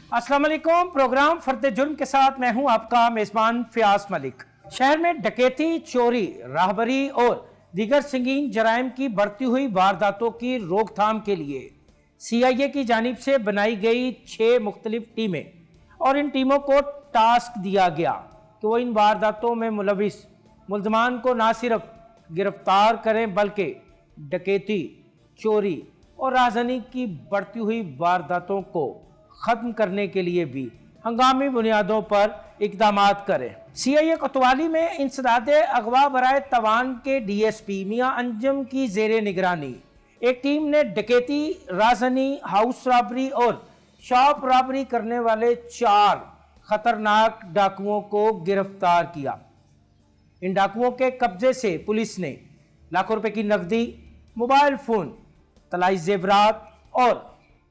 अस्सलाम वालेकुम। प्रोग्राम फर्द जुर्म के साथ मैं हूं आपका मेज़बान फ़याज़ मलिक। शहर में डकैती, चोरी, राहबरी और दीगर संगीन जराइम की बढ़ती हुई वारदातों की रोकथाम के लिए CIA की जानिब से बनाई गई 6 मुख्तलिफ टीमें और इन टीमों को टास्क दिया गया कि वो इन वारदातों में मुलविस मुल्ज़मान को ना सिर्फ गिरफ्तार करें बल्कि डकैती, चोरी और राजनी की बढ़ती हुई वारदातों को ख़त्म करने के लिए भी हंगामी बुनियादों पर इक़दामात करें। CIA कोतवाली में इंसदाद अगवा बराए तवान के DSP मियाँ अंजुम की ज़ेरे निगरानी एक टीम ने डकैती, राजनी, हाउस रॉबरी और शॉप रॉबरी करने वाले 4 खतरनाक डाकुओं को गिरफ्तार किया। इन डाकुओं के कब्जे से पुलिस ने लाखों रुपए की नकदी, मोबाइल फ़ोन, तलाई जेवरात और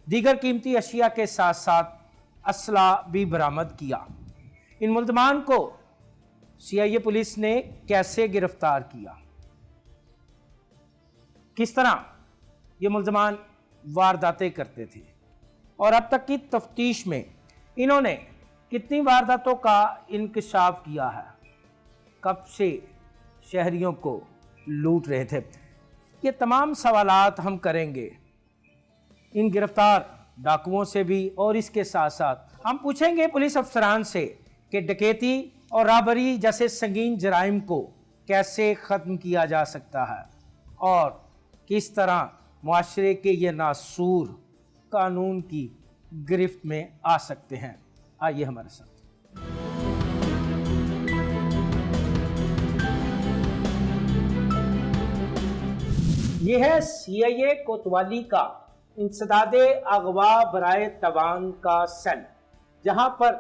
दीगर कीमती अशिया के साथ साथ असला भी बरामद किया। इन मुल्ज़मान को CIA पुलिस ने कैसे गिरफ्तार किया, किस तरह ये मुल्ज़मान वारदातें करते थे और अब तक की तफ्तीश में इन्होंने कितनी वारदातों का इंकशाफ किया है, कब से शहरियों को लूट रहे थे, ये तमाम सवालात हम करेंगे इन गिरफ्तार डाकुओं से भी। और इसके साथ साथ हम पूछेंगे पुलिस अफसरान से कि डकैती और राबरी जैसे संगीन जराइम को कैसे ख़त्म किया जा सकता है और किस तरह मुआशरे के ये नासूर कानून की गिरफ्त में आ सकते हैं। आइए हमारे साथ। ये है CIA कोतवाली का इंसदादे अगवा बराए तवान का सेल, जहां पर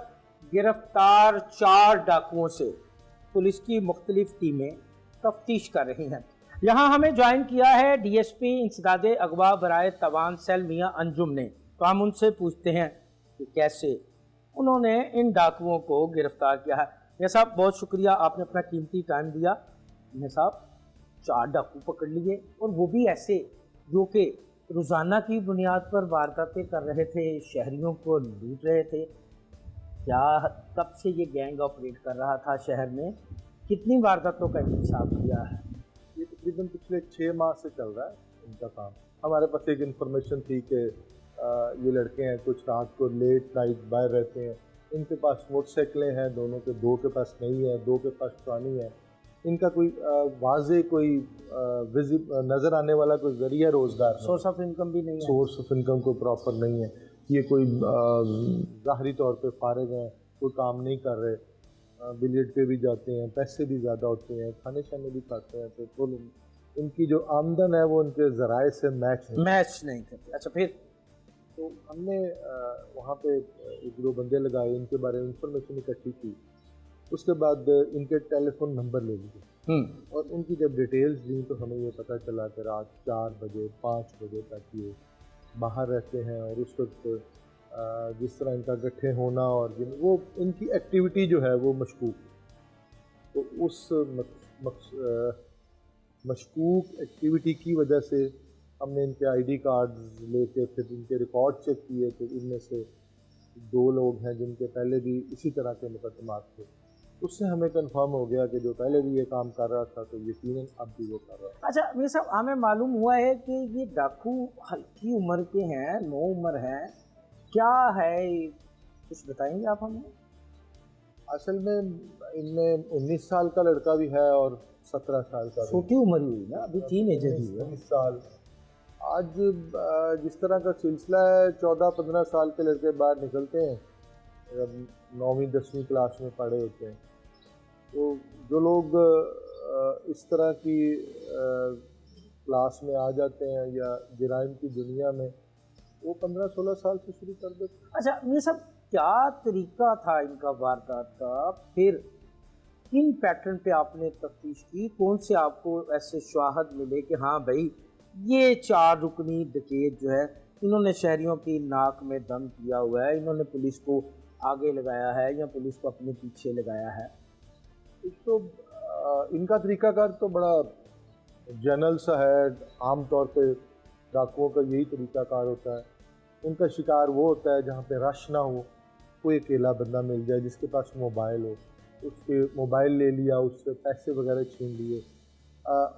गिरफ्तार 4 डाकुओं से पुलिस की मुख्तलिफ टीमें तफ्तीश कर रही हैं। यहाँ हमें ज्वाइन किया है DSP इंसदादे अगवा बराए तवान सेल मियाँ अंजुम ने। तो हम उनसे पूछते हैं कि कैसे उन्होंने इन डाकुओं को गिरफ्तार किया है। मियाँ साहब, बहुत शुक्रिया, आपने अपना कीमती टाइम दिया। मियाँ साहब, 4 डाकू पकड़ लिए और वो भी ऐसे जो कि रोज़ाना की बुनियाद पर वारदातें कर रहे थे, शहरियों को लूट रहे थे। क्या कब से ये गैंग ऑपरेट कर रहा था शहर में, कितनी वारदातों का इंकशाफ किया है? ये तकरीबन पिछले 6 माह से चल रहा है इनका काम। हमारे पास एक इन्फॉर्मेशन थी कि ये लड़के हैं, कुछ रात को लेट नाइट बाहर रहते हैं, इनके पास मोटरसाइकिलें हैं, दोनों के 2 के पास नहीं है, 2 के पास पुरानी है, इनका कोई वाज़े कोई नज़र आने वाला कोई ज़रिया रोज़गार, सोर्स ऑफ इनकम भी नहीं है, सोर्स ऑफ इनकम कोई प्रॉपर नहीं है। ये कोई ज़ाहरी तौर पे फारिग हैं, कोई काम नहीं कर रहे, बिलियर्ड पे भी जाते हैं, पैसे भी ज़्यादा होते हैं, खाने शाने भी खाते हैं, तो इनकी जो आमदन है वो उनके ज़राए से मैच नहीं करते। अच्छा, फिर तो हमने वहाँ पे 1-2 बंदे लगाए, इनके बारे में इंफॉर्मेशन इकट्ठी की, उसके बाद इनके टेलीफोन नंबर ले लिए और उनकी जब डिटेल्स दी तो हमें ये पता चला कि रात 4 बजे 5 बजे तक ये बाहर रहते हैं और उस वक्त जिस तरह इनका इकट्ठे होना और वो इनकी एक्टिविटी जो है वो मशकूक, तो उस मशकूक एक्टिविटी की वजह से हमने इनके ID कार्ड्स लेके फिर इनके रिकॉर्ड चेक किए तो इनमें से 2 लोग हैं जिनके पहले भी इसी तरह के मुकदमात थे। उससे हमें कंफर्म हो गया कि जो पहले भी ये काम कर रहा था तो यकीनन अब भी वो कर रहा है। अच्छा, मेरे साहब, हमें मालूम हुआ है कि ये डाकू हल्की उम्र के हैं, 9 उम्र है, क्या है, कुछ बताएंगे आप हमें? असल में इनमें 19 साल का लड़का भी है और 17 साल का। छोटी उम्र हुई ना, अभी 3 एज ही है। 19 साल। आज जिस तरह का सिलसिला है, 14-15 साल के लड़के बाहर निकलते हैं, 9वीं-10वीं क्लास में पढ़े होते हैं, तो जो लोग इस तरह की क्लास में आ जाते हैं या जराइम की दुनिया में, वो 15-16 साल से शुरू कर देते हैं। अच्छा, ये सब क्या तरीका था इनका वारदात का? फिर किन पैटर्न पे आपने तफ्तीश की? कौन से आपको ऐसे शवाहद मिले कि हाँ भाई, ये 4 रुकनी डकैत जो है, इन्होंने शहरियों की नाक में दम किया हुआ है, इन्होंने पुलिस को आगे लगाया है या पुलिस को अपने पीछे लगाया है? तो इनका तरीकाकार तो बड़ा जनरल सा है, आम तौर पे डाकुओं का यही तरीकाकार होता है। उनका शिकार वो होता है जहाँ पे रश ना हो, कोई अकेला बंदा मिल जाए जिसके पास मोबाइल हो, उसके मोबाइल ले लिया, उससे पैसे वगैरह छीन लिए।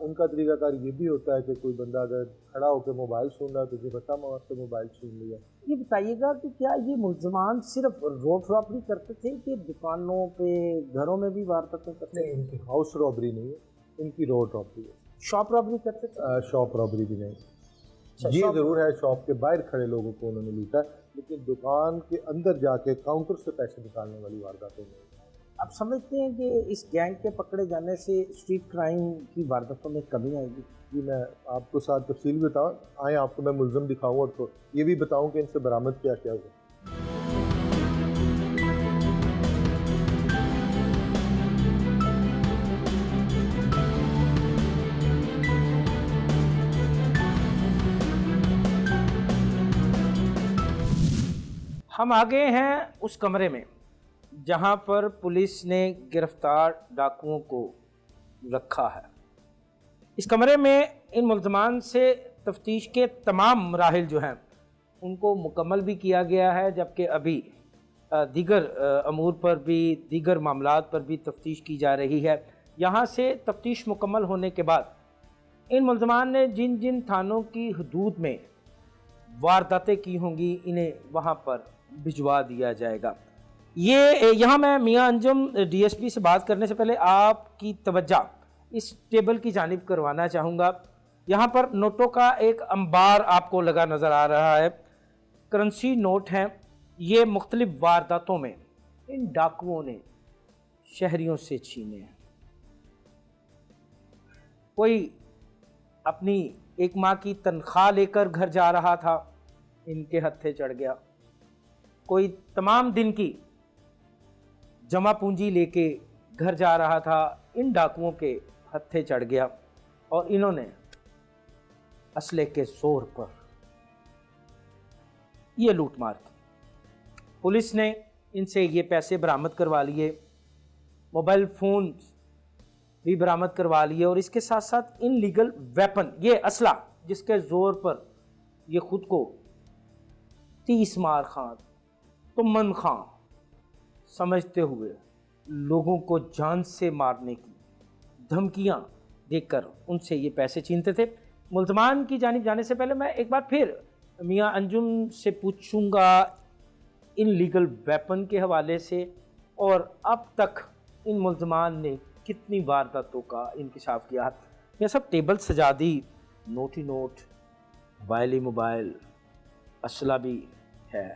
उनका तरीकाकार ये भी होता है कि कोई बंदा अगर खड़ा होकर मोबाइल सुन रहा है तो जो बता मार के मोबाइल छीन लिया। ये बताइएगा कि क्या ये मुल्ज़मान सिर्फ रोड रॉबरी करते थे कि दुकानों पे, घरों में भी वारदातें करते थे? इनकी हाउस रॉबरी नहीं है, इनकी रोड रॉबरी है। शॉप रॉबरी करते थे? शॉप रॉबरी भी नहीं। ये ज़रूर है, शॉप के बाहर खड़े लोगों को उन्होंने लूटा, लेकिन दुकान के अंदर जाके काउंटर से पैसे निकालने वाली वारदातें नहीं। आप समझते हैं कि इस गैंग के पकड़े जाने से स्ट्रीट क्राइम की वारदातों में कमी आएगी? जी मैं आपको साथ तफसील भी बताऊँ, आए आपको मैं मुल्ज़म दिखाऊँ और तो ये भी बताऊँ कि इनसे बरामद क्या क्या हुआ। हम आ गए हैं उस कमरे में जहां पर पुलिस ने गिरफ्तार डाकुओं को रखा है। इस कमरे में इन मुल्ज़मान से तफ्तीश के तमाम मराहिल जो हैं उनको मुकम्मल भी किया गया है, जबकि अभी दीगर अमूर पर भी, दीगर मामलात पर भी तफ्तीश की जा रही है। यहाँ से तफ्तीश मुकम्मल होने के बाद इन मुल्ज़मान ने जिन जिन थानों की हदूद में वारदातें की होंगी इन्हें वहाँ पर भिजवा दिया जाएगा। ये यहाँ मैं मियाँ अंजुम डीएसपी से बात करने से पहले आपकी तवज्जो इस टेबल की जानिब करवाना चाहूँगा। यहाँ पर नोटों का एक अंबार आपको लगा नज़र आ रहा है, करेंसी नोट हैं। ये मुख्तलिफ वारदातों में इन डाकुओं ने शहरियों से छीने हैं। कोई अपनी एक माह की तनख्वाह लेकर घर जा रहा था, इनके हत्थे चढ़ गया। कोई तमाम दिन की जमा पूंजी लेके घर जा रहा था, इन डाकुओं के हत्थे चढ़ गया और इन्होंने असले के जोर पर ये लूटमार की। पुलिस ने इनसे ये पैसे बरामद करवा लिए, मोबाइल फ़ोन भी बरामद करवा लिए और इसके साथ साथ इनलीगल वेपन, ये असला जिसके ज़ोर पर ये ख़ुद को 30 मार खां, तुमन खां समझते हुए लोगों को जान से मारने की धमकियां देकर उनसे ये पैसे छीनते थे। मुल्ज़मान की जानिब जाने से पहले मैं एक बार फिर मियाँ अंजुम से पूछूंगा इन लीगल वेपन के हवाले से, और अब तक इन मुल्ज़मान ने कितनी वारदातों का इंकशाफ किया है। यह सब टेबल सजा दी, नोट ही नोट, मोबाइल ही मोबाइल, असला भी है।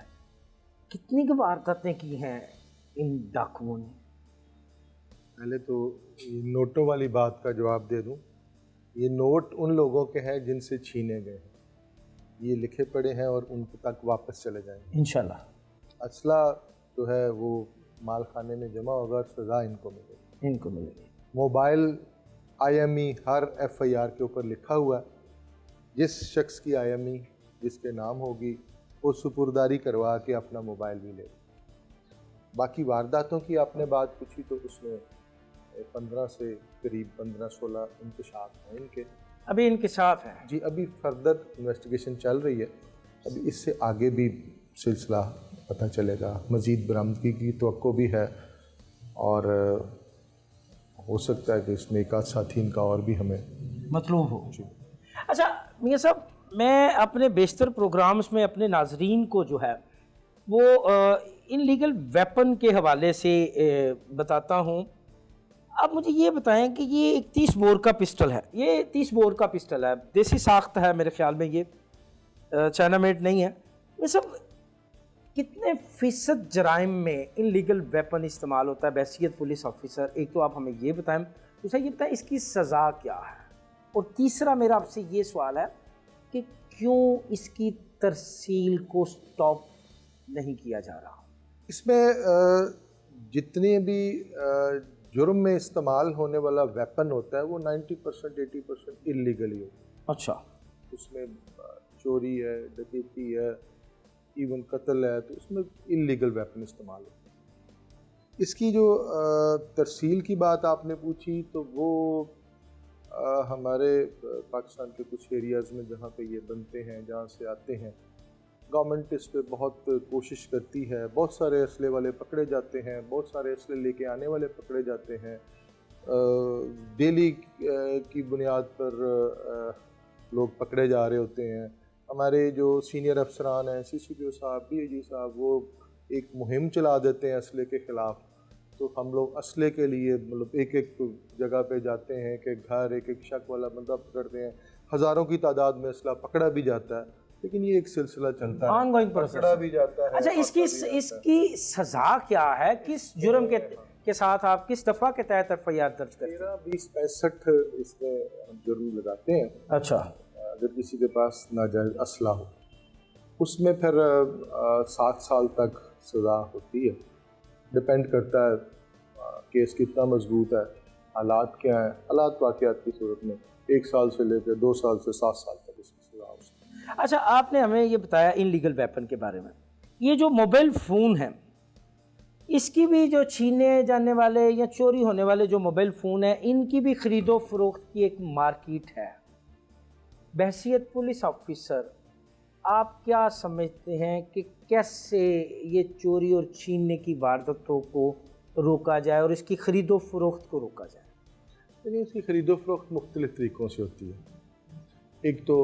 कितनी की वारदातें की हैं इन डाकुओं ने? पहले तो ये नोटों वाली बात का जवाब दे दूं। ये नोट उन लोगों के हैं जिनसे छीने गए हैं, ये लिखे पड़े हैं और उनको तक वापस चले जाएंगे इंशाल्लाह। असला जो है वो माल खाने में जमा होगा, सज़ा इनको मिलेगी। मोबाइल IME हर FIR के ऊपर लिखा हुआ है, जिस शख्स की IME जिसके नाम होगी वो सुपुर्दारी करवा के अपना मोबाइल भी ले। बाकी वारदातों की आपने बात पूछी तो उसमें 15 से करीब 15-16 इंकशाफ हैं इनके। अभी इंकशाफ है जी, अभी फर्दर इन्वेस्टिगेशन चल रही है। अभी इससे आगे भी सिलसिला पता चलेगा, मज़ीद बरामदगी की तवक्को भी है और हो सकता है कि इसमें एक आध साथी इनका और भी हमें मतलूब हो। अच्छा मियाँ साहब, मैं अपने बेशतर प्रोग्राम्स में अपने नाजरीन को जो है वो इन लीगल वेपन के हवाले से बताता हूँ। आप मुझे ये बताएं कि ये एक 30 बोर का पिस्टल है, ये 30 बोर का पिस्टल है, देसी साख्त है मेरे ख्याल में, ये चाइना मेड नहीं है। ये सब कितने फ़ीसद जराइम में इन लीगल वेपन इस्तेमाल होता है बैसियत पुलिस ऑफिसर? एक तो आप हमें ये बताएं, दूसरा ये बताएं इसकी सज़ा क्या है, और तीसरा मेरा आपसे ये सवाल है कि क्यों इसकी तरसील को स्टॉप नहीं किया जा रहा? इसमें जितने भी जुर्म में इस्तेमाल होने वाला वेपन होता है वो 90% 80% इलीगली होता है। अच्छा, उसमें चोरी है, डकैती है, इवन कत्ल है, तो उसमें इलीगल वेपन इस्तेमाल होता है। इसकी जो तरसील की बात आपने पूछी तो वो हमारे पाकिस्तान के कुछ एरियाज़ में जहाँ पे ये बनते हैं, जहाँ से आते हैं, गवर्नमेंट इस पे बहुत कोशिश करती है, बहुत सारे असले वाले पकड़े जाते हैं, बहुत सारे असले लेके आने वाले पकड़े जाते हैं। डेली की बुनियाद पर लोग पकड़े जा रहे होते हैं। हमारे जो सीनियर अफसरान हैं, CCPO साहब, DIG साहब, वो एक मुहिम चला देते हैं असले के ख़िलाफ़। तो हम लोग असले के लिए मतलब एक एक जगह पे जाते हैं कि घर एक एक शक वाला बंदा पकड़ते हैं। हज़ारों की तादाद में असला पकड़ा भी जाता है, लेकिन ये एक सिलसिला चलता है, ऑनगोइंग प्रोसेस पकड़ा भी जाता है। अच्छा, इसकी सजा क्या है? किस जुर्म के साथ आप किस दफ़ा के तहत FIR दर्ज करते हैं? 13, 20, 65 इसमें जुर्म लगाते हैं। अच्छा, अगर किसी के पास नाजायज़ असला हो, उसमें फिर 7 साल तक सज़ा होती है। डिपेंड करता है केस कितना मजबूत है, हालात क्या हैं। हालात वाक़यात की सूरत में 1 साल से लेकर 2 साल से 7 साल तक इसकी सज़ा हो सकती है। अच्छा, आपने हमें ये बताया इनलीगल वेपन के बारे में। ये जो मोबाइल फ़ोन है, इसकी भी जो छीने जाने वाले या चोरी होने वाले जो मोबाइल फ़ोन है, इनकी भी ख़रीदो फरोख्त की एक मार्केट है। बहैसियत पुलिस ऑफिसर, आप क्या समझते हैं कि कैसे ये चोरी और छीनने की वारदातों को रोका जाए और इसकी ख़रीदो फरोख्त को रोका जाए? लेकिन इसकी ख़रीदो फरोख्त मुख्तलिफ़ तरीक़ों से होती है। एक तो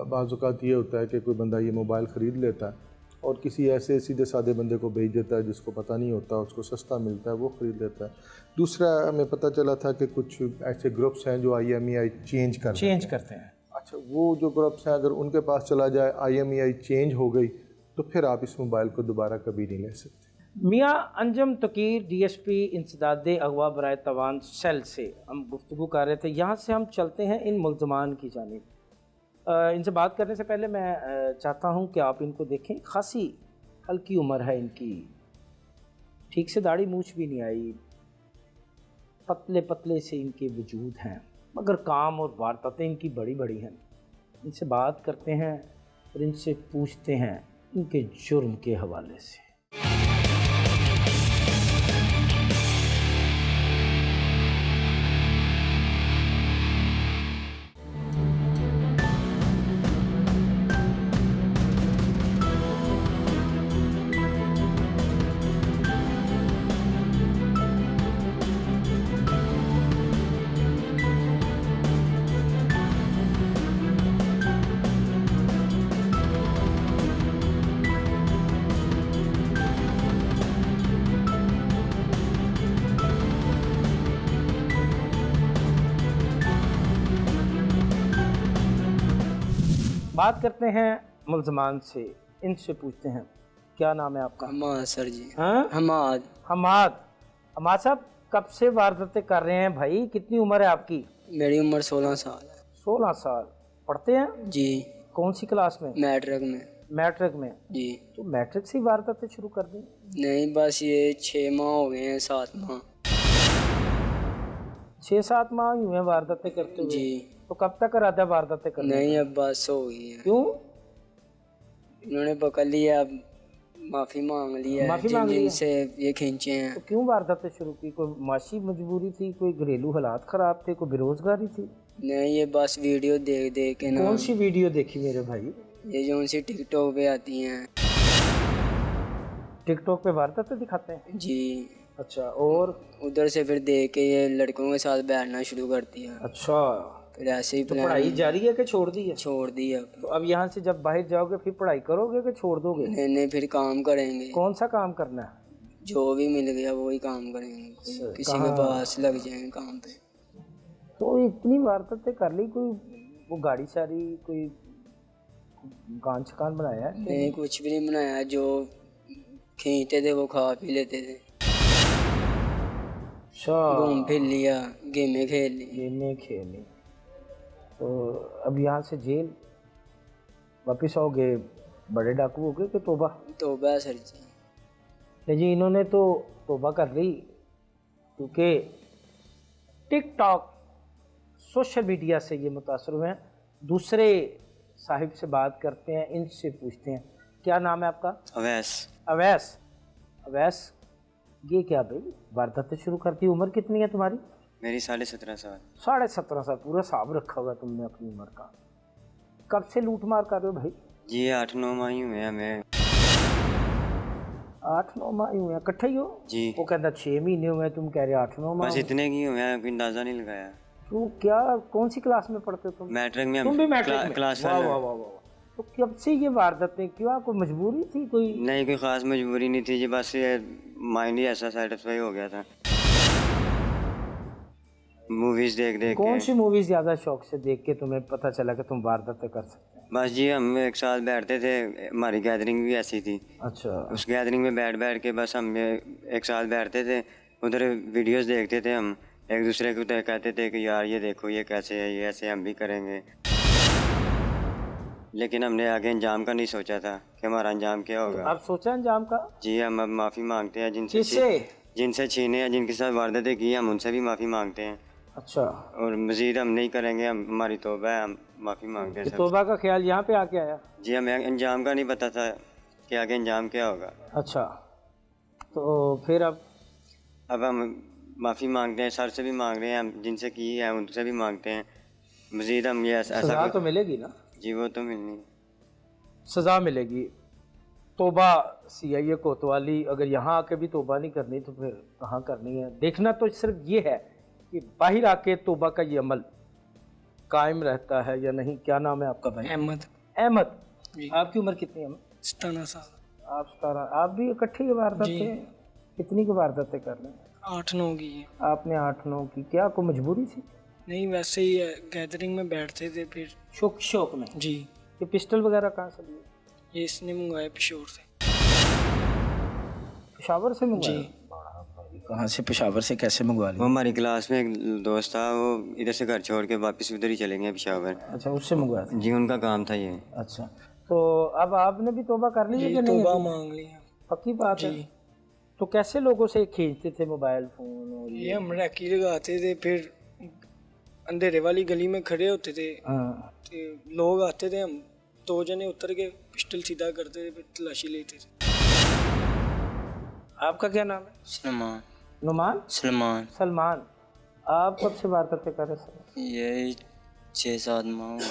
बाज़ औक़ात ये होता है कि कोई बंदा ये मोबाइल ख़रीद लेता है और किसी ऐसे सीधे साधे बंदे को भेज देता है जिसको पता नहीं होता, उसको सस्ता मिलता है, वो ख़रीद लेता है। दूसरा, हमें पता चला था कि कुछ ऐसे ग्रुप्स हैं जो IMEI चेंज करते हैं। अच्छा, वो जो ग्रुप्स हैं अगर उनके पास चला जाए, IMEI चेंज हो गई, तो फिर आप इस मोबाइल को दोबारा कभी नहीं ले सकते। मियाँ अंजम तकीर, DSP इंसदाद अगवा बराए तवान सेल से हम गुफ्तगू कर रहे थे। यहाँ से हम चलते हैं इन मुल्ज़मान की जानिब। इनसे बात करने से पहले मैं चाहता हूँ कि आप इनको देखें। खासी हल्की उम्र है इनकी, ठीक से दाढ़ी मूछ भी नहीं आई, पतले पतले से इनके वजूद हैं, मगर काम और वारदातें इनकी बड़ी बड़ी हैं। इनसे बात करते हैं और इनसे पूछते हैं इनके जुर्म के हवाले से। बात करते हैं मुल्ज़मान से, इनसे पूछते हैं क्या नाम है आपका? हमाद सर जी। हाँ, हमाद हमाद साहब, कब से वारदातें कर रहे हैं भाई? कितनी उम्र है आपकी? मेरी उम्र 16 साल है। 16 साल। पढ़ते हैं जी। कौन सी क्लास में? मैट्रिक में। मैट्रिक में। जी। तो मैट्रिक से ही वारदातें शुरू कर दी? नहीं, बस ये 6 माह हो गए हैं, 7 माह। 6-7 माह ही हुए हैं वारदातें करते हुए? जी। तो कब तक इरादा है वारदातें करने? नहीं, अब बस हो गई है। क्यों? इन्होंने पकड़ लिया, अब माफ़ी मांग लिया, माफ़ी मांग लिया? जिनसे ये खींचे हैं। तो क्यों वारदातें शुरू की? कोई माशी मजबूरी थी, कोई घरेलू हालात ख़राब थे, कोई बेरोज़गारी थी? नहीं, ये बस वीडियो देख देख के ना। कौन सी वीडियो देखी मेरे भाई? ये जो उनसी टिकटॉक पे आती हैं। टिकटॉक पे वारदातें दिखाते हैं? जी। अच्छा, और उधर से फिर देख के ये लड़कों के साथ बैठना शुरू कर दिया। अच्छा, फिर ऐसे ही तो पढ़ाई जारी है कि छोड़ दी है? छोड़ दी अब। तो अब यहाँ से जब बाहर जाओगे फिर पढ़ाई करोगे कि छोड़ दोगे? नहीं, फिर काम करेंगे। कौन सा काम करना है? जो भी मिल गया वही काम करेंगे, किसी के पास लग जाएंगे काम पे। तो इतनी वारदातें कर ली, कोई वो गाड़ी सारी कोई दुकान शकान बनाया है? नहीं, कुछ भी नहीं बनाया, जो खींचते थे वो खा पी लेते थे। घूम फिर लिया, गेमें खेल ली। गेमें खेली। तो अब यहाँ से जेल वापस आओगे बड़े डाकू हो गए कि तोबा? तोबा सर जी। नहीं जी, इन्होंने तो तोबा कर ली, क्योंकि टिकटॉक सोशल मीडिया से ये मुतासर हुए हैं। दूसरे साहिब से बात करते हैं, इनसे पूछते हैं क्या नाम है आपका? अवैस। अवैस, ये क्या भाई वारदातें शुरू करती? उम्र कितनी है तुम्हारी? मेरी 17.5 साल। 17.5 साल। पूरा हिसाब रखा हुआ तुमने अपनी उम्र का। कब से लूट मार कर रहे हो भाई? जी 8-9 माह ही हुए हमें 8-9 माह ही हुए हैं, इकट्ठे ही हो? जी। वो कहता 6 महीने हुए, तुम कह रहे 8-9 माह बस हुए। इतने की हुए हैं, कोई अंदाज़ा नहीं लगाया। तो क्या कौन सी क्लास में पढ़ते हो तुम? मैट्रिक में तुम भी मैट्रिक में? क्लास वाह वन वाह वाह वाह। तो कब से ये वारदातें, क्यों, कोई मजबूरी थी कोई? नहीं, कोई ख़ास मजबूरी नहीं थी जी, बस ये माइंड ही ऐसा सेटिस्फाई हो गया था मूवीज़ देख देख कौन के। सी मूवी ज्यादा शौक से देख के तुम्हें पता चला कि तुम वारदातें कर सकते हैं? बस जी हम एक साथ बैठते थे, हमारी गैदरिंग भी ऐसी थी। अच्छा। उस गैदरिंग में बैठ बैठ के बस हम एक साथ बैठते थे, उधर वीडियोस देखते थे, हम एक दूसरे को कहते थे कि यार ये देखो ये कैसे है, ये ऐसे हम भी करेंगे। लेकिन हमने आगे अंजाम का नहीं सोचा था कि हमारा अंजाम क्या होगा। आप सोचा अंजाम का? जी हम अब माफ़ी मांगते हैं किससे? जिनसे छीने हैं, जिनके साथ वारदातें की हम उनसे भी माफ़ी मांगते हैं। अच्छा। और मज़ीद हम नहीं करेंगे, हम हमारी तौबा है, हम माफ़ी मांगते हैं ये सबसे। तौबा का ख्याल यहाँ पे आके आया? जी हमें अंजाम का नहीं पता था कि आगे अंजाम क्या होगा। अच्छा, तो फिर अब हम माफ़ी मांगते हैं, सर से भी मांग रहे हैं, हम जिनसे की है उनसे भी मांगते हैं। मज़ीद हम ये सजा ऐसा तो मिलेगी ना? जी वो तो मिलनी। सज़ा मिलेगी। तौबा CIA कोतवाली, अगर यहाँ आके भी तौबा नहीं करनी तो फिर कहाँ करनी है? देखना तो सिर्फ ये है कि बाहर आके तौबा का ये अमल कायम रहता है या नहीं। क्या नाम है आपका भाई? अहमद। अहमद। जी। आपकी उम्र कितनी है? 17 साल। आप 17। आप भी इकट्ठे ही वारदातें, कितनी की वारदातें कर रहे हैं? 8-9 की है। आपने 8-9 की। क्या कोई मजबूरी थी? नहीं, वैसे ही गैदरिंग में बैठते थे फिर। शौक में? जी। ये पिस्टल वगैरह कहाँ से लिए? ये इसने मंगवाया पेशोर से। पेशावर से मंगवाया? जी। कहाँ से, पेशावर से कैसे मंगवा वो लिया? हमारी क्लास में एक दोस्त था, वो इधर से घर छोड़ के वापस उधर ही चले गए पेशावर। अच्छा, उससे मंगवाया था। जी उनका काम था ये। अच्छा, तो अब आपने भी तौबा कर ली है कि नहीं? तौबा मांग लिया। पक्की बात है। तो कैसे लोगों से खींचते थे मोबाइल फोन? और ये हम रैकी लगाते थे, फिर अंधेरे वाली गली में खड़े होते थे, हाँ। तो लोग आते थे, हम 2 जने उतर के पिस्टल सीधा करते थे, फिर तलाशी लेते थे। आपका क्या नाम है? सलमान। नुमान? सलमान। आप कब से वारदातें कर रहे सर? यही 6-7 माह हुए।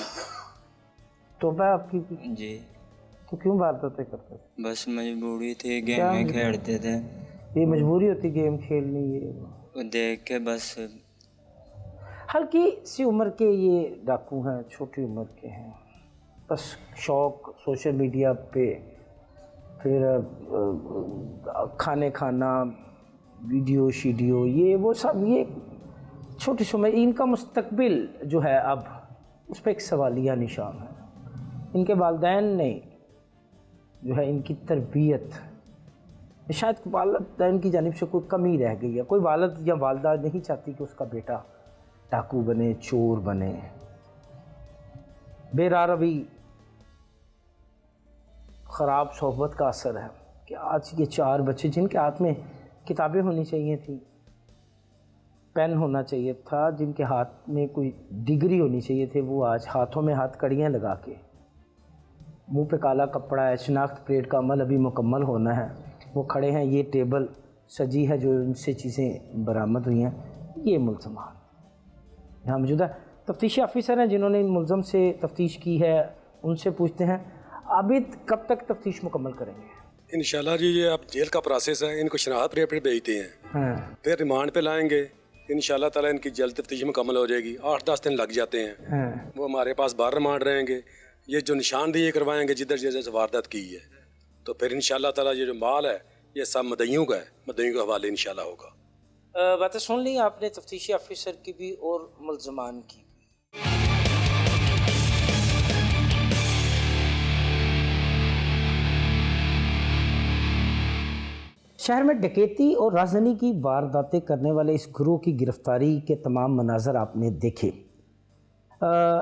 तौबा आपकी भी? जी तो क्यों वारदातें करते थे? बस मजबूरी थी, गेम में खेलते थे, ये मजबूरी होती गेम खेलनी? ये वो देख के बस। हल्की सी उम्र के ये डाकू हैं, छोटी उम्र के हैं, बस शौक सोशल मीडिया पे, फिर खाना, वीडियो शीडियो, ये वो सब, ये छोटी सी उम्र, इनका मुस्तकबिल जो है अब उस पर एक सवालिया निशान है। इनके वालिदैन ने जो है इनकी तरबियत, शायद वालिदैन की जानिब से कोई कमी रह गई है। कोई वालिद या वालिदा नहीं चाहती कि उसका बेटा डाकू बने, चोर बने। बेरारवी, ख़राब सोहबत का असर है कि आज ये 4 बच्चे जिनके हाथ में किताबें होनी चाहिए थी, पेन होना चाहिए था, जिनके हाथ में कोई डिग्री होनी चाहिए थी, वो आज हाथों में कड़ियाँ लगा के, मुंह पे काला कपड़ा है, शनाख्त परेड का अमल अभी मुकम्मल होना है, वो खड़े हैं। ये टेबल सजी है जो इनसे चीज़ें बरामद हुई हैं। ये मुल्ज़मान यहाँ मौजूदा तफ्तीशी ऑफिसर हैं जिन्होंने इन मुल्ज़म से तफ्तीश की है, उनसे पूछते हैं आबिद कब तक तफ्तीश मुकम्मल करेंगे? इंशाल्लाह जी, ये अब जेल का प्रोसेस है, इनको शनाख्त परेड पे भेजते हैं, हाँ। फिर रिमांड पे लाएंगे। इंशाल्लाह ताला इनकी जल्द तफ्तीश मुकम्मल हो जाएगी। 8-10 दिन लग जाते हैं। हाँ। वो हमारे पास बाहर रिमांड रहेंगे, ये जो निशानदेही करवाएंगे जिधर जैसे वारदात की है, तो फिर इंशाल्लाह ताला ये जो माल है ये सब मदइयों का है, मदइयों के हवाले इंशाल्लाह होगा। बातें सुन ली आपने तफ्तीशी ऑफिसर की भी और मुल्ज़मान की। शहर में डकैती और राजधानी की वारदातें करने वाले इस गिरोह की गिरफ्तारी के तमाम मनाजर आपने देखे।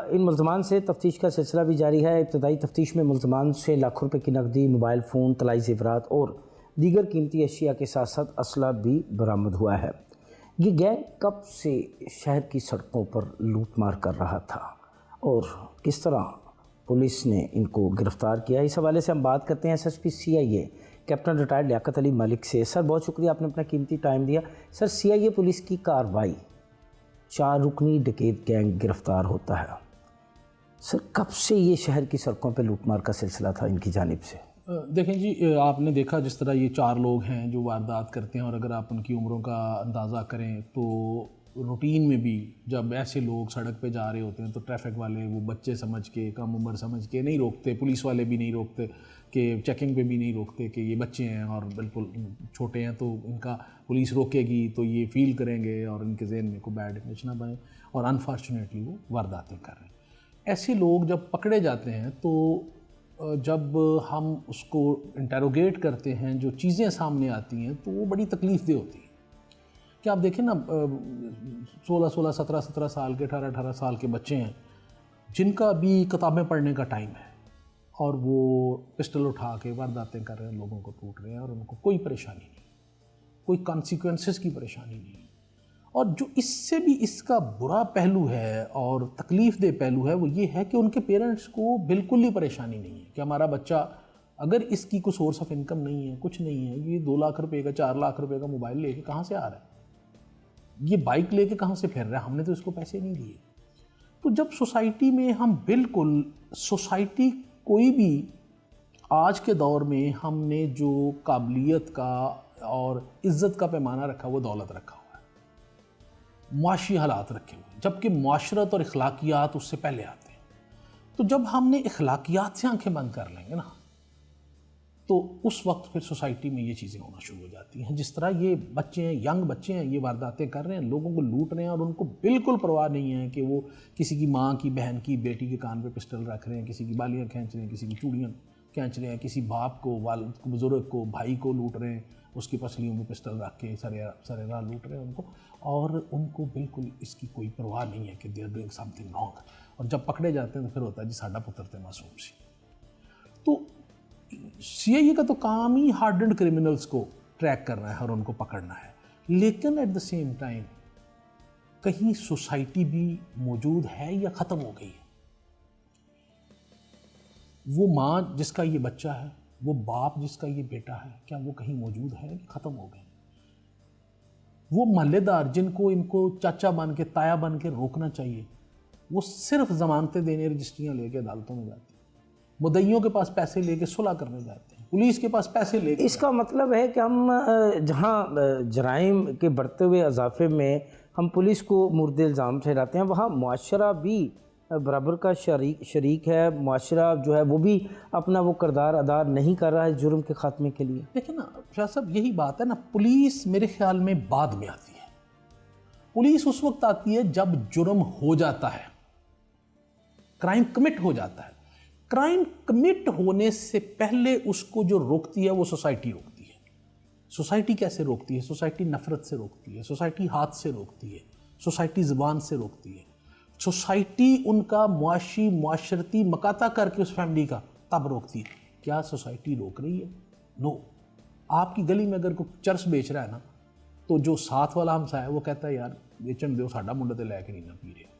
इन मुल्ज़मान से तफ्तीश का सिलसिला भी जारी है। इब्तदाई तफ्तीश में मुल्ज़मान से लाखों रुपए की नकदी, मोबाइल फ़ोन, तलाई ज़ेवरात और दीगर कीमती अशिया के साथ साथ असला भी बरामद हुआ है। ये गैंग कब से शहर की सड़कों पर लूट मार कर रहा था और किस तरह पुलिस ने इनको गिरफ़्तार किया, इस हवाले से हम बात करते हैं SSP CIA captain retired Liaquat Ali Malik से। सर बहुत शुक्रिया, आपने अपना कीमती टाइम दिया। सर CIA पुलिस की कार्रवाई, 4 रुकनी डकैत गैंग गिरफ़्तार होता है, सर कब से ये शहर की सड़कों पे लूटमार का सिलसिला था इनकी जानिब से? देखें जी, आपने देखा जिस तरह ये 4 लोग हैं जो वारदात करते हैं, और अगर आप उनकी उम्रों का अंदाज़ा करें तो रूटीन में भी जब ऐसे लोग सड़क पे जा रहे होते हैं तो ट्रैफिक वाले वो बच्चे समझ के, कम उम्र समझ के नहीं रोकते, पुलिस वाले भी नहीं रोकते, कि चेकिंग पे भी नहीं रोकते कि ये बच्चे हैं और बिल्कुल छोटे हैं तो इनका पुलिस रोकेगी तो ये फील करेंगे और इनके जहन में कोई बैड इमेज ना बने, और अनफॉर्चुनेटली वो वारदातें कर रहे हैं। ऐसे लोग जब पकड़े जाते हैं तो जब हम उसको इंटेरोगेट करते हैं, जो चीज़ें सामने आती हैं तो वो बड़ी तकलीफ़देह होती हैं। कि आप देखें ना, 16-16, 17-17 साल के, 18-18 साल के बच्चे हैं जिनका भी किताबें पढ़ने का टाइम है और वो पिस्टल उठा के वारदातें कर रहे हैं, लोगों को टूट रहे हैं और उनको कोई परेशानी नहीं, कोई कॉन्सिक्वेंसेस की परेशानी नहीं। और जो इससे भी इसका बुरा पहलू है और तकलीफ़देह पहलू है वो ये है कि उनके पेरेंट्स को बिल्कुल ही परेशानी नहीं है कि हमारा बच्चा, अगर इसकी कोई सोर्स ऑफ इनकम नहीं है, कुछ नहीं है, ये 2 लाख रुपए का, 4 लाख रुपए का मोबाइल लेके कहाँ से आ रहा है, ये बाइक लेके कहाँ से फिर रहा है, हमने तो इसको पैसे नहीं दिए। तो जब सोसाइटी में हम बिल्कुल, सोसाइटी कोई भी आज के दौर में हमने जो काबिलियत का और इज़्ज़त का पैमाना रखा वो दौलत रखा हुआ है, मुआशी हालात रखे हुए हैं, जबकि मुआशरत और इखलाकियात उससे पहले आते हैं। तो जब हमने इखलाकियात से आंखें बंद कर लेंगे ना तो उस वक्त फिर सोसाइटी में ये चीज़ें होना शुरू हो जाती हैं। जिस तरह ये बच्चे हैं, यंग बच्चे हैं, ये वारदातें कर रहे हैं, लोगों को लूट रहे हैं और उनको बिल्कुल परवाह नहीं है कि वो किसी की माँ की, बहन की, बेटी के कान पे पिस्टल रख रहे हैं, किसी की बालियाँ खींच रहे हैं, किसी की चूड़ियाँ खींच रहे हैं, किसी बाप को, वालिद को, बुज़ुर्ग को, भाई को लूट रहे हैं, उसकी पसलियों में पिस्टल रख के सरेराह लूट रहे हैं उनको, और उनको बिल्कुल इसकी कोई परवाह नहीं है कि they are doing something wrong. और जब पकड़े जाते हैं तो फिर होता है जी साडा पुत्र थे मासूम सी। तो सीआईए का तो काम ही हार्डन्ड क्रिमिनल्स को ट्रैक करना है और उनको पकड़ना है, लेकिन एट द सेम टाइम कहीं सोसाइटी भी मौजूद है या ख़त्म हो गई है। वो माँ जिसका ये बच्चा है, वो बाप जिसका ये बेटा है, क्या वो कहीं मौजूद है कि ख़त्म हो गए? वो महल्लेदार जिनको इनको चाचा बन के, ताया बन के रोकना चाहिए, वो सिर्फ जमानतें देने, रजिस्ट्रियाँ लेके अदालतों में जाते हैं, मुद्दइयों के पास पैसे लेके सुलह करने जाते हैं, पुलिस के पास पैसे लेके। इसका मतलब है कि हम जहाँ जराइम के बढ़ते हुए इजाफे में हम पुलिस को मुर्द इल्ज़ाम ठहराते हैं, वहाँ मुआशरा भी बराबर का शरीक है। मुआशरा जो है वो भी अपना वो किरदार अदा नहीं कर रहा है जुर्म के खात्मे के लिए। देखिए ना शाह साहब, यही बात है ना, पुलिस मेरे ख्याल में बाद में आती है। पुलिस उस वक्त आती है जब जुर्म हो जाता है, क्राइम कमिट हो जाता है। क्राइम कमिट होने से पहले उसको जो रोकती है वो सोसाइटी रोकती है। सोसाइटी कैसे रोकती है? सोसाइटी नफरत से रोकती है, सोसाइटी हाथ से रोकती है, सोसाइटी ज़ुबान से रोकती है, सोसाइटी उनका मुआशी मुआशरती मकाता करके उस फैमिली का तब रोकती है। क्या सोसाइटी रोक रही है? नो। आपकी गली में अगर कोई चरस बेच रहा है ना, तो जो साथ वाला हमसा है वो कहता है यार बेचन दो, साडा मुंडा तो लैके नहीं ना पी रहे।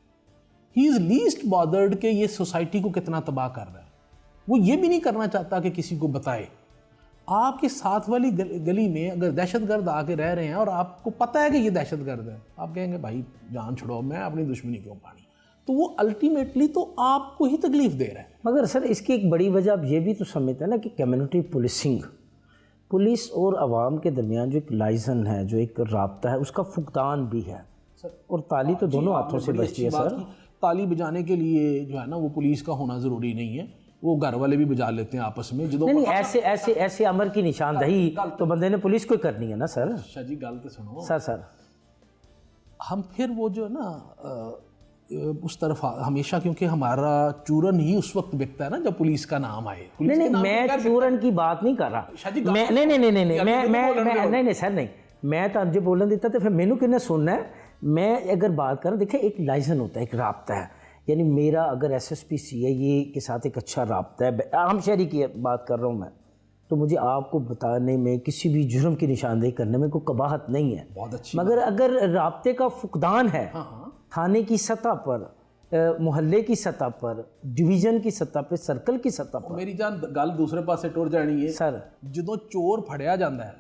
ही इज़ लीस्ट बॉदर्ड कि ये सोसाइटी को कितना तबाह कर रहा है। वो ये भी नहीं करना चाहता कि किसी को बताए। आपके साथ वाली गली में अगर दहशतगर्द आके रह रहे हैं और आपको पता है कि ये दहशतगर्द है, आप कहेंगे भाई जान छोड़ो, मैं अपनी दुश्मनी क्यों पानी? तो वो अल्टीमेटली तो आपको ही तकलीफ दे रहा है। मगर सर इसकी एक बड़ी वजह आप ये भी तो समझते हैं ना कि कम्युनिटी पुलिसिंग, पुलिस और आवाम के दरमियान जो एक लाइजन है, जो एक राब्ता है, उसका फुकदान भी है सर। और ताली तो दोनों हाथों से बजती है सर। ताली बजाने के लिए जो है ना वो पुलिस का होना ज़रूरी नहीं है, वो घर वाले भी बजा लेते हैं आपस में। जो नहीं, ऐसे अमर की निशानदही तो बंदे ने पुलिस को करनी है ना सर। शाह जी गल तो सुनो सर हम फिर वो जो है ना उस तरफ हमेशा, क्योंकि हमारा चूरन ही उस वक्त बिकता है ना जब पुलिस का नाम आए। नहीं, मैं चूरन की बात नहीं कर रहा। मैं नहीं सर, नहीं, मैं तो जो बोलने देता तो फिर मैनू किन्ने सुनना है। मैं अगर बात करूँ, देखिए एक लाइजन होता है, एक राब्ता है, यानी मेरा अगर SSP CIA के साथ एक अच्छा राब्ता है, आम शहरी की बात कर रहा हूँ मैं, तो मुझे आपको बताने में, किसी भी जुर्म की निशानदेही करने में कोई कबाहत नहीं है। बहुत अच्छी। मगर अगर राब्ते का फुकदान है थाने की सतह पर, मोहल्ले की सतह पर, डिवीजन की सतह पर, सर्कल की सतह पर, मेरी जान गल दूसरे पासे टुर जानी है सर। ਜਦੋਂ ਚੋਰ ਫੜਿਆ ਜਾਂਦਾ ਹੈ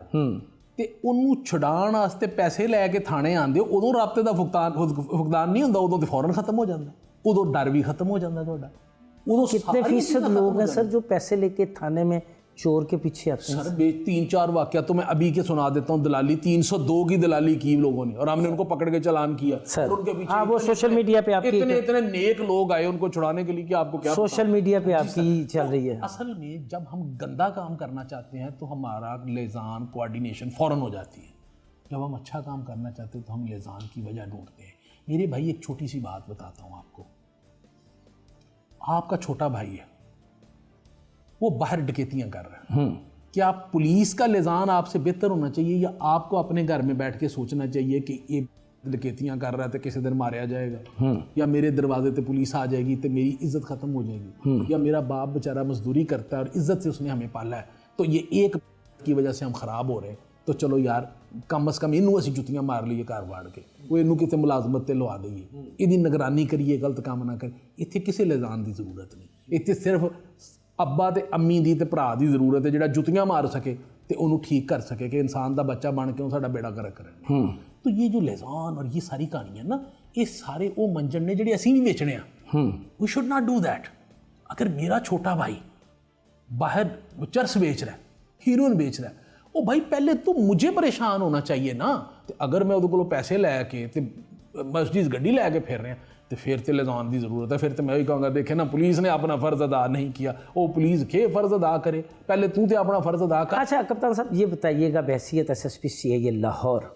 ਤੇ ਉਹਨੂੰ ਛੁਡਾਉਣ ਵਾਸਤੇ ਪੈਸੇ ਲੈ ਕੇ ਥਾਣੇ ਆਉਂਦੇ ਹੋ, ਉਦੋਂ ਰਾਬਤੇ ਦਾ ਫੁਕਦਾਨ ਨਹੀਂ ਹੁੰਦਾ, ਉਦੋਂ ਤੇ ਫੌਰਨ ਖਤਮ ਹੋ ਜਾਂਦਾ, ਉਦੋਂ ਡਰ ਵੀ ਖਤਮ ਹੋ ਜਾਂਦਾ ਤੁਹਾਡਾ। उन्होंने कितने सारी फीसद चीज़ें लोग खत्म हैं हो सर जाएंगी। जो पैसे लेके थाने में चोर के पीछे आते हैं? सर 3-4 वाकया तो मैं अभी के सुना देता हूँ। दलाली 302 की दलाली की लोगों ने, और हमने उनको पकड़ के चालान किया सर, और उनके पीछे हाँ, वो सोशल मीडिया पे आपकी इतने नेक लोग आए उनको छुड़ाने के लिए कि आपको क्या सोशल मीडिया पे आपकी चल रही है। असल में जब हम गंदा काम करना चाहते हैं तो हमारा लेजान कोऑर्डिनेशन फौरन हो जाती है। जब हम अच्छा काम करना चाहते हैं तो हम लेजान की वजह ढूंढते हैं। मेरे भाई एक छोटी सी बात बताता हूँ आपको। आपका छोटा भाई है, वो बाहर डकैतियां कर रहा है, क्या पुलिस का लेजान आपसे बेहतर होना चाहिए, या आपको अपने घर में बैठ के सोचना चाहिए कि ये डकैतियां कर रहा है तो किसी दिन मारा जाएगा, या मेरे दरवाजे पे पुलिस आ जाएगी तो मेरी इज्जत खत्म हो जाएगी, या मेरा बाप बेचारा मजदूरी करता है और इज्जत से उसने हमें पाला है तो ये एक की वजह से हम खराब हो रहे हैं, तो चलो यार कम अज कम इनू असी जुतियां मार लीए घर वाड़ के, वो इनू कितने मुलाजमत ते लवा दईए, इहदी निगरानी करिए, गलत काम ना करिए। इत्थे किसी लेजान की जरूरत नहीं, इत्थे सिर्फ अब्बा ते अम्मी दी ते भरा दी जरूरत है जिहड़ा जुतियां मार सके ते उन्होंने ठीक कर सके कि इंसान दा बच्चा बन के साडा बेड़ा गर्क करे। तो ये जो लेजान और ये सारी कहानियां ना, ये सारे वो मंजन ने जिहड़े असीं भी बेचने आ। We should not do that. अगर मेरा छोटा भाई बाहर चरस बेच रहा है, हीरोइन बेच रहा है, ओ भाई पहले तो मुझे परेशान होना चाहिए ना। ते अगर मैं उहदे कोलों पैसे लैके ते मर्सिडीज गड्डी लैके फिर रहे हैं तो फिर तो लेजान की जरूरत है। फिर तो मैं भी कहूँगा देखे ना, पुलिस ने अपना फर्ज अदा नहीं किया, वो पुलिस के फर्ज अदा करे, पहले तू तो अपना फर्ज अदा कर। अच्छा कप्तान साहब, ये बताइएगा बहसीत SSP CI लाहौर,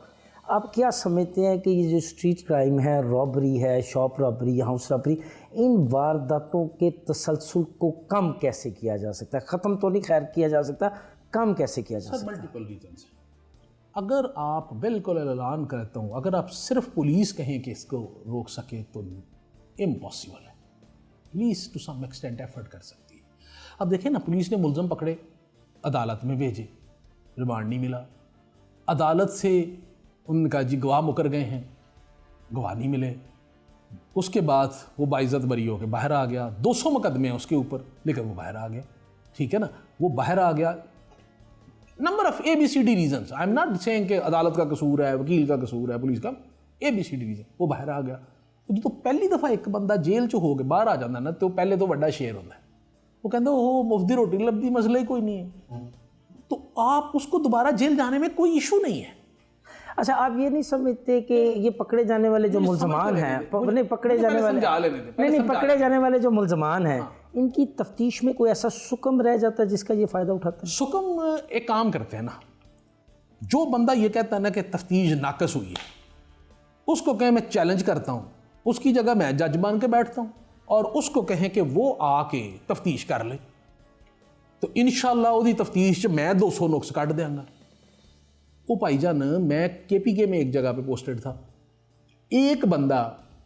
आप क्या समझते हैं कि ये जो स्ट्रीट क्राइम है, रॉबरी है, शॉप रॉबरी, हाउस रॉबरी, इन वारदातों के तसलसल को कम कैसे किया जा सकता है? ख़त्म तो नहीं खैर किया जा सकता, कम कैसे किया जा सकता है? Multiple reasons. अगर आप बिल्कुल ऐलान करता हूँ, अगर आप सिर्फ पुलिस कहें कि इसको रोक सके तो इम्पॉसिबल है। Police to some extent effort कर सकती है। अब देखें ना, पुलिस ने मुलजम पकड़े, अदालत में भेजे, रिमांड नहीं मिला, अदालत से उन्होंने कहा जी गवाह मुकर गए हैं, गवाह नहीं मिले, उसके बाद वो बाइज्जत बरी होकर बाहर आ गया, 200 मुकदमे हैं उसके ऊपर, लेकिन वो बाहर आ गया। ठीक है ना, वो बाहर आ गया, number of ABCD reasons, I am not saying कि अदालत का कसूर है, वकील का कसूर है, पुलिस का, ABCD रीजन, वो बाहर आ गया। तो जो पहली दफ़ा एक बंदा जेल च हो के बाहर आ जाता ना, तो पहले तो वड्डा शेर होता है, वो कहता ओह मुफ्त दी रोटी लभदी, मसला ही कोई नहीं है, तो आप उसको दोबारा जेल जाने में कोई इशू नहीं है। अच्छा, आप ये नहीं समझते कि ये पकड़े जाने वाले जो मुलजमान हैं, नहीं पकड़े जाने वाले, नहीं पकड़े जाने वाले जो मुलजमान हैं, इनकी तफ्तीश में कोई ऐसा सुकम रह जाता है जिसका ये फ़ायदा उठाते हैं? सुकम एक काम करते हैं ना, जो बंदा ये कहता है ना कि तफ्तीश नाकस हुई है, उसको कहें मैं चैलेंज करता हूँ, उसकी जगह मैं जज बन के बैठता हूँ और उसको कहें कि वो आके तफ्तीश कर ले, तो इंशाल्लाह उसकी तफ्तीश मैं 200 नुक्स कट देंगा। वो भाईजान, मैं KPK में एक जगह पे पोस्टेड था, एक बंदा,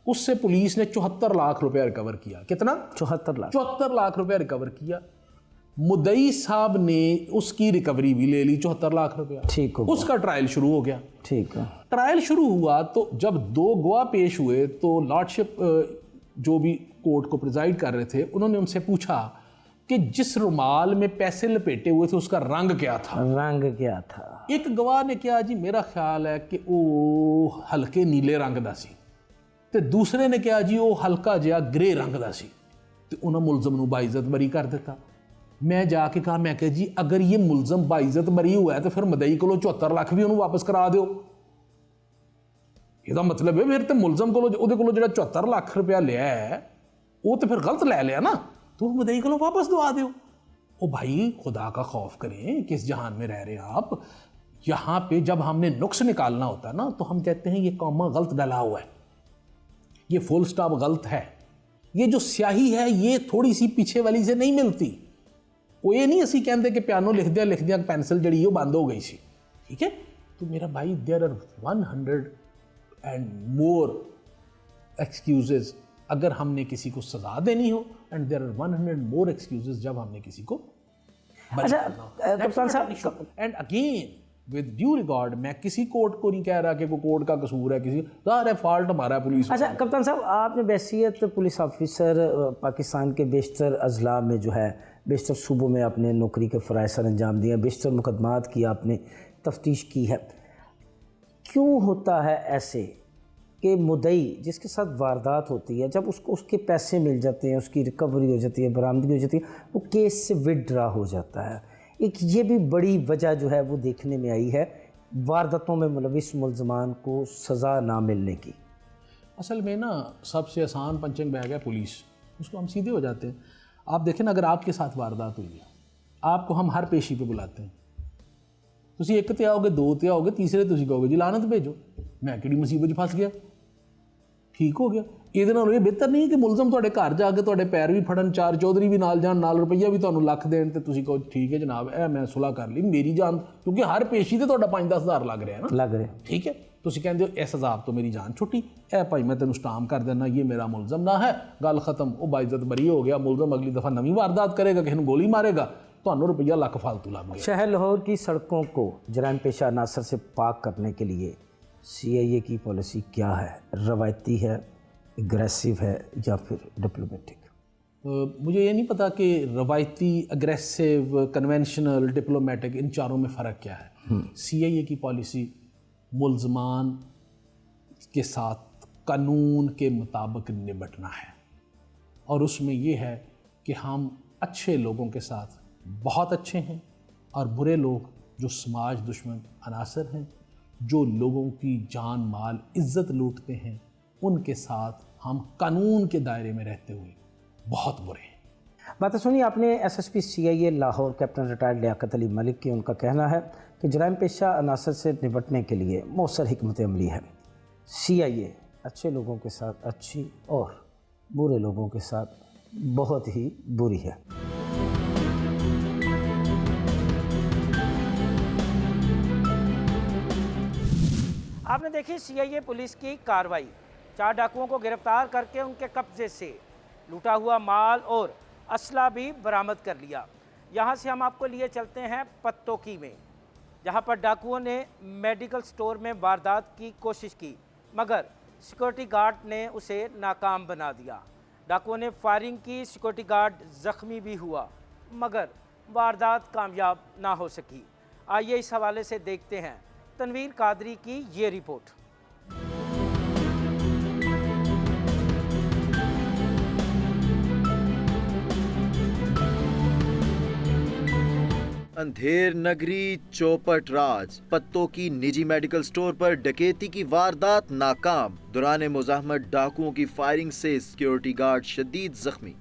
उससे पुलिस ने 74 लाख रुपया रिकवर किया। कितना? 74 लाख रुपया रिकवर किया। मुद्दई साहब ने उसकी रिकवरी भी ले ली, 74 लाख रुपया। ठीक हो, उसका ट्रायल शुरू हो गया। ठीक है, ट्रायल शुरू हुआ तो जब 2 गवाह पेश हुए तो लॉर्डशिप जो भी कोर्ट को प्रिजाइड कर रहे थे, उन्होंने उनसे पूछा कि जिस रुमाल में पैसे लपेटे हुए थे उसका रंग क्या था? रंग क्या था? एक गवाह ने कहा जी मेरा ख्याल है कि वो हल्के नीले रंग दा सी, ते दूसरे ने कहा जी वो हल्का जिहा ग्रे रंग दा सी, ते उन्होंने मुलजम नूं बाइज्जत बरी कर दिता। मैं जाके कहा, मैं कहा जी अगर ये मुलजम बाइज्जत बरी हुआ है तो फिर मदई को 74 लाख भी उन्होंने वापस करा दो। ਇਹਦਾ मतलब है फिर तो मुलजम को 74 लाख रुपया लिया है वो तो फिर गलत ले लिया ना, तो मदई को वापस दवा दो। ओ भाई खुदा का खौफ करें, किस जहान में रह रहे हैं आप? यहाँ पे जब हमने नुक्स निकालना होता है ना तो हम कहते हैं ये कॉमा गलत डला हुआ है, ये फुल स्टॉप गलत है, ये जो स्याही है ये थोड़ी सी पीछे वाली से नहीं मिलती। वो ये नहीं असी कहते कि पियानो लिख दिया पेंसिल जड़ी वो बंद हो गई सी। ठीक है, तो मेरा भाई there are 100 and more excuses अगर हमने किसी को सजा देनी हो, and there are 100 more excuses जब हमने किसी को अच्छा कप्तान साहब, and again with due regard, मैं किसी कोर्ट को नहीं कह रहा कि कोई कोर्ट का कसूर है, किसी सारा फॉल्ट हमारा है पुलिस। अच्छा कप्तान साहब, आपने बहसीयत पुलिस ऑफिसर पाकिस्तान के बेशतर अजला में जो है, बेशतर सूबों में आपने नौकरी के फ़राइज़ सर अंजाम दिए, बेशतर मुकदमात की आपने तफ्तीश की है, क्यों होता है ऐसे कि मुद्दई जिसके साथ वारदात होती है, जब उसको उसके पैसे मिल जाते हैं, उसकी रिकवरी हो जाती है, बरामदगी हो जाती है, वो केस से विड्रा हो जाता है। एक ये भी बड़ी वजह जो है वो देखने में आई है वारदातों में मुलविस मुलजमान को सज़ा ना मिलने की। असल में ना सबसे आसान पंचिंग बैग है पुलिस, उसको हम सीधे हो जाते हैं। आप देखें ना, अगर आपके साथ वारदात हुई है, आपको हम हर पेशी पे बुलाते हैं, तुसी एक ते आओगे, दो ते आओगे, तीसरे तुसी कहोगे जी लानत भेजो, मैं किहड़ी मुसीबत 'ਚ फस गया, ठीक हो गया। ਇਹਦੇ ਨਾਲ ਇਹ ਬਿਹਤਰ ਨਹੀਂ ਕਿ ਮੁਲਜ਼ਮ ਤੁਹਾਡੇ ਘਰ ਜਾ ਕੇ ਤੁਹਾਡੇ ਪੈਰ ਵੀ ਫੜਨ, ਚਾਰ ਚੌਧਰੀ ਵੀ ਨਾਲ ਜਾਣ, ਨਾਲ ਰੁਪਈਆ ਵੀ ਤੁਹਾਨੂੰ ਲੱਖ ਦੇਣ ਤੇ ਤੁਸੀਂ ਕਹੋ ਠੀਕ ਹੈ ਜਨਾਬ ਇਹ ਮੈਂ ਸੁਲ੍ਹਾ ਕਰ ਲਈ, ਮੇਰੀ ਜਾਨ, ਕਿਉਂਕਿ ਹਰ ਪੇਸ਼ੀ ਤੇ ਤੁਹਾਡਾ 5-10 ਹਜ਼ਾਰ ਲੱਗ ਰਿਹਾ ਨਾ, ਲੱਗ ਰਿਹਾ, ਠੀਕ ਹੈ। ਤੁਸੀਂ ਕਹਿੰਦੇ ਹੋ ਇਸ ਅਜ਼ਾਬ ਤੋਂ ਮੇਰੀ ਜਾਨ ਛੁੱਟੀ, ਇਹ ਭਾਈ ਮੈਂ ਤੈਨੂੰ ਸਟਾਮ ਕਰ ਦੇਣਾ, ਇਹ ਮੇਰਾ ਮੁਲਜ਼ਮ ਨਾ ਹੈ, ਗੱਲ ਖਤਮ, ਉਹ ਬਾਇਜ਼ਤ ਬਰੀ ਹੋ ਗਿਆ। ਮੁਲਜ਼ਮ ਅਗਲੀ ਦਫਾ ਨਵੀਂ ਵਾਰਦਾਤ ਕਰੇਗਾ, ਕਿਸੇ ਨੂੰ ਗੋਲੀ ਮਾਰੇਗਾ, ਤੁਹਾਨੂੰ रुपया लाख फालतू लग गया। शहर लाहौर की सड़कों को जराइम पेशा अनासर से पाक करने के लिए CIA की पॉलिसी क्या है? रवायती है, एग्रेसिव है या फिर डिप्लोमेटिक? मुझे ये नहीं पता कि रवायती, अग्रेसिव, कन्वेंशनल, डिप्लोमेटिक, इन चारों में फ़र्क क्या है। CIA की पॉलिसी मुल्ज़मान के साथ कानून के मुताबिक निपटना है, और उसमें ये है कि हम अच्छे लोगों के साथ बहुत अच्छे हैं, और बुरे लोग जो समाज दुश्मन अनासर हैं, जो लोगों की जान माल इज़्ज़त लूटते हैं, उनके साथ हम कानून के दायरे में रहते हुए बहुत बुरे हैं। बातें सुनिए आपने SSP CIA Lahore captain retired Liaquat Ali Malik की। उनका कहना है कि जराइम पेशा अनासर से निपटने के लिए मौसर हिकमत अमली है। CIA अच्छे लोगों के साथ अच्छी और बुरे लोगों के साथ बहुत ही बुरी है। आपने देखी CIA पुलिस की कार्रवाई, 4 डाकुओं को गिरफ्तार करके उनके कब्जे से लूटा हुआ माल और असला भी बरामद कर लिया। यहाँ से हम आपको लिए चलते हैं पत्तोकी में, जहाँ पर डाकुओं ने मेडिकल स्टोर में वारदात की कोशिश की, मगर सिक्योरिटी गार्ड ने उसे नाकाम बना दिया। डाकुओं ने फायरिंग की, सिक्योरिटी गार्ड ज़ख्मी भी हुआ, मगर वारदात कामयाब ना हो सकी। आइए इस हवाले से देखते हैं तनवीर कादरी की ये रिपोर्ट। अंधेर नगरी चौपट राज, पत्तों की निजी मेडिकल स्टोर पर डकैती की वारदात नाकाम, दौरान मुज़ाहमत डाकुओं की फायरिंग से सिक्योरिटी गार्ड शदीद जख्मी।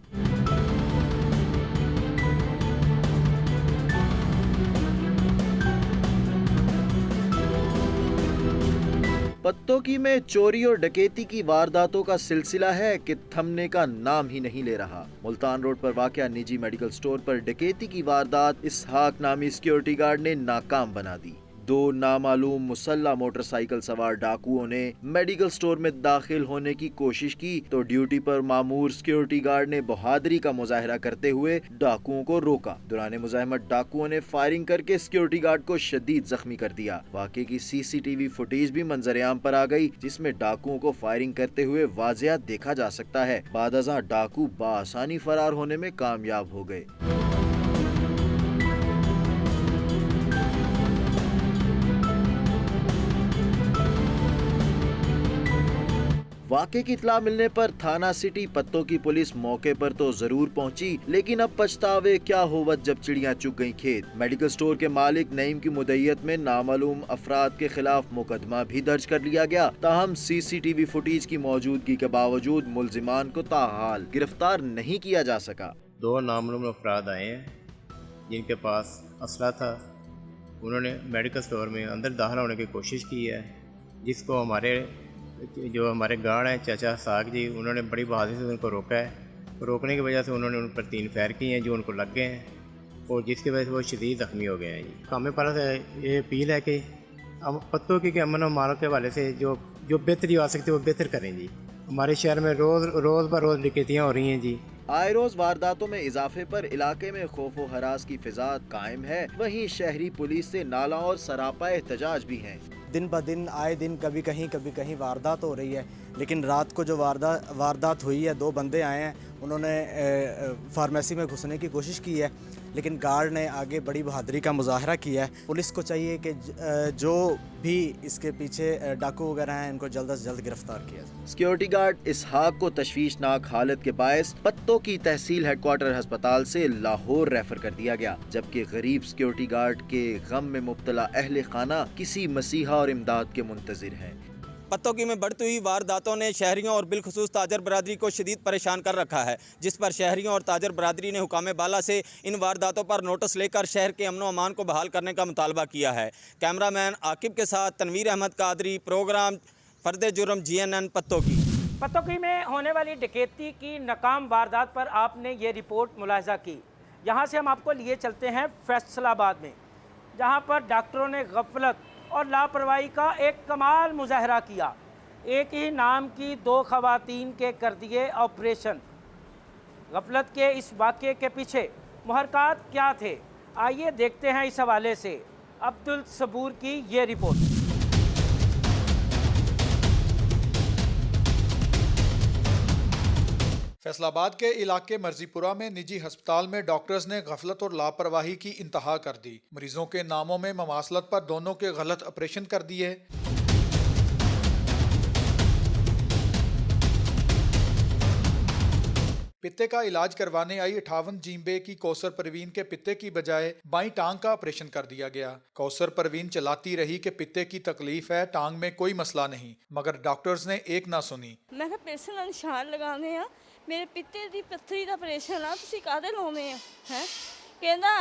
पत्तोकी में चोरी और डकैती की वारदातों का सिलसिला है कि थमने का नाम ही नहीं ले रहा। मुल्तान रोड पर वाक़या निजी मेडिकल स्टोर पर डकैती की वारदात इसहाक नामी सिक्योरिटी गार्ड ने नाकाम बना दी। 2 नामालूम मुसल्ला मोटरसाइकिल सवार डाकुओं ने मेडिकल स्टोर में दाखिल होने की कोशिश की तो ड्यूटी पर मामूर सिक्योरिटी गार्ड ने बहादुरी का मुजाहरा करते हुए डाकुओं को रोका। दौरान मुज़ाहमत डाकुओं ने फायरिंग करके सिक्योरिटी गार्ड को शदीद जख्मी कर दिया। वाक़े की CCTV फुटेज भी मंजर-ए-आम पर आ गई, जिसमें डाकुओं को फायरिंग करते हुए वाज़िया देखा जा सकता है। बादअज़ां डाकू बआसानी फरार होने में कामयाब हो गए। वाक़े की इत्तला मिलने पर थाना सिटी पत्तों की पुलिस मौके पर तो जरूर पहुंची, लेकिन अब पछतावे क्या होवत जब चिड़ियां चुग गईं खेत। मेडिकल स्टोर के मालिक नईम की मुद्दईयत में नामालूम अफराद के खिलाफ मुकदमा भी दर्ज कर लिया गया। ताहम CCTV फुटेज की मौजूदगी के बावजूद मुल्जिमान को ताहाल गिरफ्तार नहीं किया जा सका। 2 नामालूम अफराद आए हैं जिनके पास असला था। उन्होंने मेडिकल स्टोर में अंदर दाखिल होने की कोशिश की है, जिसको हमारे गार्ड हैं चाचा साग जी, उन्होंने बड़ी बहादुरी से उनको रोका है। रोकने की वजह से उन्होंने उन पर 3 फायर किए हैं जो उनको लग गए हैं, और जिसकी वजह से वो शदीद ज़ख्मी हो गए हैं जी। कामे पारा से ये अपील है कि अब पत्तों की अमन और मालों के हवाले से जो बेहतरी आ सकती है वो बेहतर करें जी। हमारे शहर में रोज़ ब रोज़ डकैतियाँ हो रही हैं जी। आए रोज वारदातों में इजाफे पर इलाके में खौफ व हरास की फिजा कायम है। वहीं शहरी पुलिस से नाला और सरापा एहतजाज भी हैं। दिन ब दिन आए दिन कभी कहीं वारदात हो रही है, लेकिन रात को जो वारदात हुई है, 2 बंदे आए हैं, उन्होंने फार्मेसी में घुसने की कोशिश की है, लेकिन गार्ड ने आगे बड़ी बहादुरी का मुजाहरा किया है। पुलिस को चाहिए कि जो भी इसके पीछे डाकू वगैरह हैं इनको जल्द से जल्द गिरफ्तार किया जाए। सिक्योरिटी गार्ड इसहाक को तशवीशनाक हालत के बायस पत्तों की तहसील हेडक्वार्टर अस्पताल से लाहौर रेफर कर दिया गया, जबकि गरीब सिक्योरिटी गार्ड के गम में मुब्तला अहले खाना किसी मसीहा और इमदाद के मुंतजिर हैं। पत्तों में बढ़ती हुई वारदातों ने शहरियों और बिलखुसूस ताजर बरादरी को शदीद परेशान कर रखा है, जिस पर शहरियों और ताजर बरादरी ने हुकाम बाला से इन वारदातों पर नोटिस लेकर शहर के अमन व अमान को बहाल करने का मुतालबा किया है। कैमरामैन आकिब के साथ तनवीर अहमद कादरी, प्रोग्राम फर्द जुर्म GNN पत्तोकी में होने वाली डकैती की नाकाम वारदात पर आपने ये रिपोर्ट मुलाहिजा की। यहाँ से हम आपको लिए चलते हैं फैसलाबाद में, जहाँ पर डॉक्टरों ने गफलत और लापरवाही का एक कमाल मुजाहरा किया। एक ही नाम की 2 खवातीन के कर दिए ऑपरेशन। गफलत के इस वाक़े के पीछे मुहरकात क्या थे, आइए देखते हैं इस हवाले से अब्दुल सबूर की ये रिपोर्ट। फैसलाबाद के इलाके मर्जीपुरा में निजी अस्पताल में डॉक्टर्स ने गफलत और लापरवाही की इंतहा कर दी। मरीजों के नामों में ममासलत पर दोनों के गलत ऑपरेशन कर दिए। पित्ते का इलाज करवाने आई 58 जींबे की कौसर परवीन के पित्ते की बजाय बाईं टांग का ऑपरेशन कर दिया गया। कौसर परवीन चलाती रही कि पित्ते की तकलीफ है, टांग में कोई मसला नहीं, मगर डॉक्टर्स ने एक ना सुनी। मैं ऑपरेशन का निशान लगाने आ, मेरे पित्ते दी पत्थरी का ऑपरेशन आ, तुसी काहदे लाउने आ हैं? कहंदा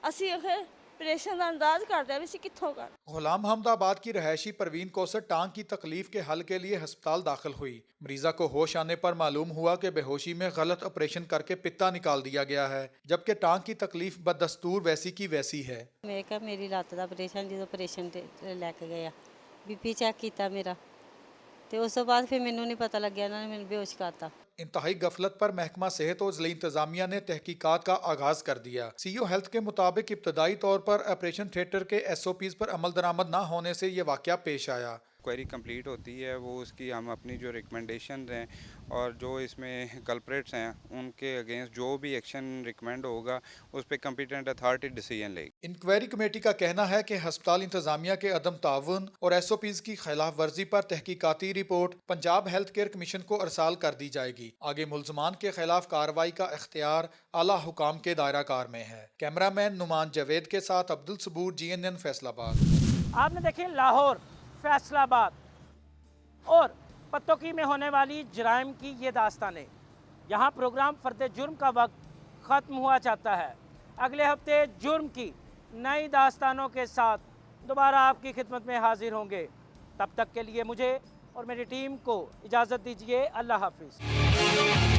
असी ऑपरेशन का अंदाज करते हैं भी कित्थों कर। गुलाम अहमदाबाद की रहायशी परवीन कौसर टांग की तकलीफ के हल के लिए अस्पताल दाखिल हुई। मरीजा को होश आने पर मालूम हुआ कि बेहोशी में गलत ऑपरेशन करके पित्ता निकाल दिया गया है, जबकि टांग की तकलीफ बदस्तूर वैसी की वैसी है। मैं कहा मेरी लत्त दा ऑपरेशन जो ऑपरेशन लैके गया बीपी चेक किया मेरा, तो उस बाद फिर मैनू नहीं पता लग्या, इन्होंने मैनू बेहोश करता। इंतहाई गफलत पर महकमा सेहत और जिला इंतजामिया ने तहकीकात का आगाज कर दिया। CEO हेल्थ के मुताबिक इब्तदाई तौर पर ऑपरेशन थिएटर के SOPs पर अमल दरामद न होने से ये वाकया पेश आया। क्वेरी कंप्लीट होती है, वो उसकी हम अपनी जो रिकमेंडेशन हैं और जो इसमें कल्प्रेट्स हैं उनके अगेंस्ट जो भी एक्शन रिकमेंड होगा उस पर कम्पिटेंट अथॉरिटी डिसीजन लेगी। इंक्वायरी कमेटी का कहना है कि अस्पताल इंतजामिया के अदम ताउन और SOPs की खिलाफ वर्जी पर तहकीकाती report Punjab health care commission को अरसाल कर दी जाएगी। आगे मुल्जमान के खिलाफ कार्रवाई का इख्तियार आला हुकाम के दायरा कार में है। कैमरामैन नुमान जावेद के साथ अब्दुल सबूर, GNN फैसलाबाद। आपने देखे लाहौर, फैसलाबाद और पत्तोकी में होने वाली जराइम की ये दास्तानें। यहाँ प्रोग्राम फर्द जुर्म का वक्त ख़त्म हुआ चाहता है। अगले हफ्ते जुर्म की नई दास्तानों के साथ दोबारा आपकी खिदमत में हाजिर होंगे। तब तक के लिए मुझे और मेरी टीम को इजाज़त दीजिए। अल्लाह हाफिज़।